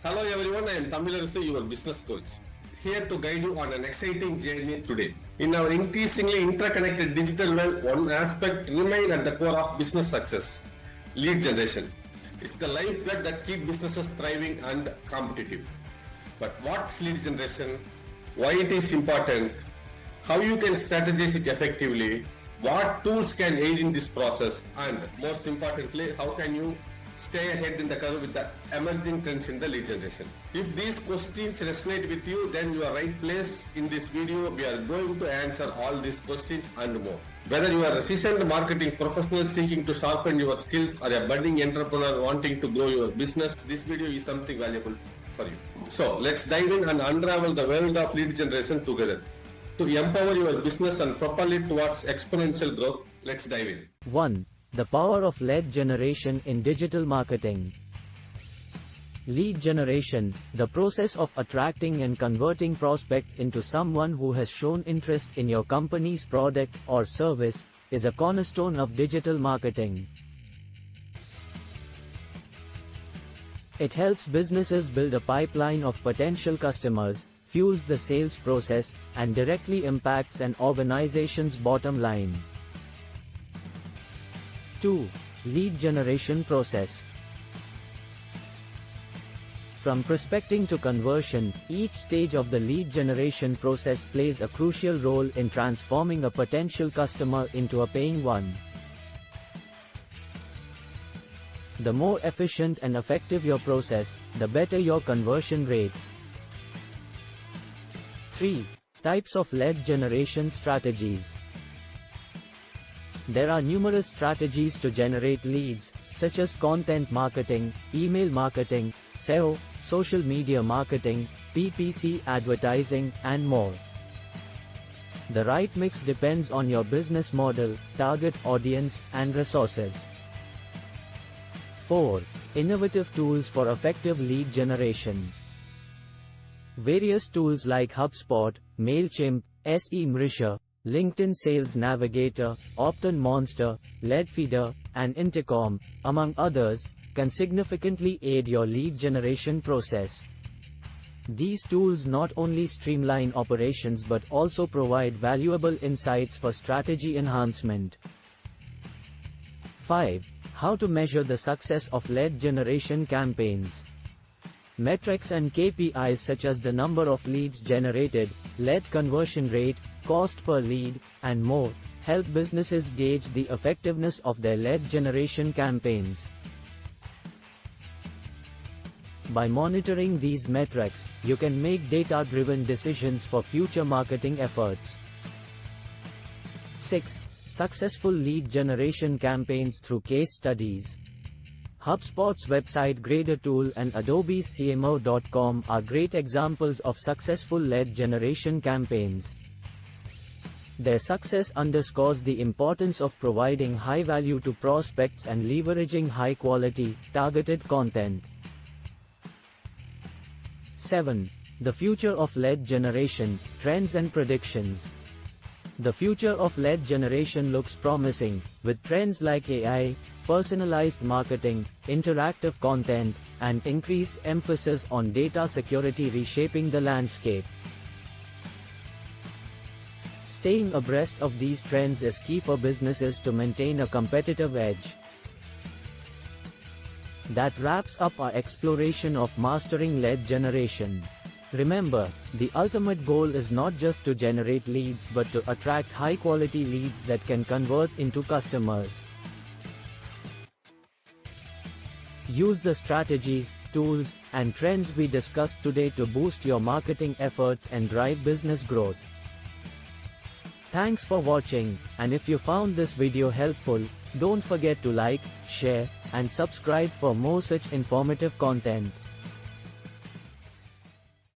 Hello everyone, I am Thamizharasu, your business coach, here to guide you on an exciting journey today. In our increasingly interconnected digital world, one aspect remains at the core of business success: lead generation. It's the lifeblood that keeps businesses thriving and competitive. But what's lead generation? Why it is important? How you can strategize it effectively? What tools can aid in this process? And most importantly, how can you stay ahead in the curve with the emerging trends in the lead generation? If these questions resonate with you, then you are right place. In this video, we are going to answer all these questions and more. Whether you are a seasoned marketing professional seeking to sharpen your skills or a budding entrepreneur wanting to grow your business, this video is something valuable for you. So let's dive in and unravel the world of lead generation together. To empower your business and propel it towards exponential growth, let's dive in. 1. The power of lead generation in digital marketing. Lead generation, the process of attracting and converting prospects into someone who has shown interest in your company's product or service, is a cornerstone of digital marketing. It helps businesses build a pipeline of potential customers, fuels the sales process, and directly impacts an organization's bottom line. 2. Lead generation process. From prospecting to conversion, each stage of the lead generation process plays a crucial role in transforming a potential customer into a paying one. The more efficient and effective your process, the better your conversion rates. 3. Types of lead generation strategies. There are numerous strategies to generate leads, such as content marketing, email marketing, SEO, social media marketing, PPC advertising, and more. The right mix depends on your business model, target audience, and resources. 4. Innovative tools for effective lead generation. Various tools like HubSpot, MailChimp, SEMrush, LinkedIn Sales Navigator, Opton Monster, Leadfeeder, and Intercom, among others, can significantly aid your lead generation process. These tools not only streamline operations but also provide valuable insights for strategy enhancement. 5. How to measure the success of lead generation campaigns. Metrics and KPIs such as the number of leads generated, lead conversion rate, cost per lead, and more, help businesses gauge the effectiveness of their lead generation campaigns. By monitoring these metrics, you can make data-driven decisions for future marketing efforts. 6. Successful lead generation campaigns through case studies. HubSpot's website grader tool and Adobe's CMO.com are great examples of successful lead generation campaigns. Their success underscores the importance of providing high value to prospects and leveraging high-quality, targeted content. 7. The future of lead generation, trends and predictions. The future of lead generation looks promising, with trends like AI, personalized marketing, interactive content, and increased emphasis on data security reshaping the landscape. Staying abreast of these trends is key for businesses to maintain a competitive edge. That wraps up our exploration of mastering lead generation. Remember, the ultimate goal is not just to generate leads but to attract high-quality leads that can convert into customers. Use the strategies, tools, and trends we discussed today to boost your marketing efforts and drive business growth. Thanks for watching, and if you found this video helpful, don't forget to like, share, and subscribe for more such informative content.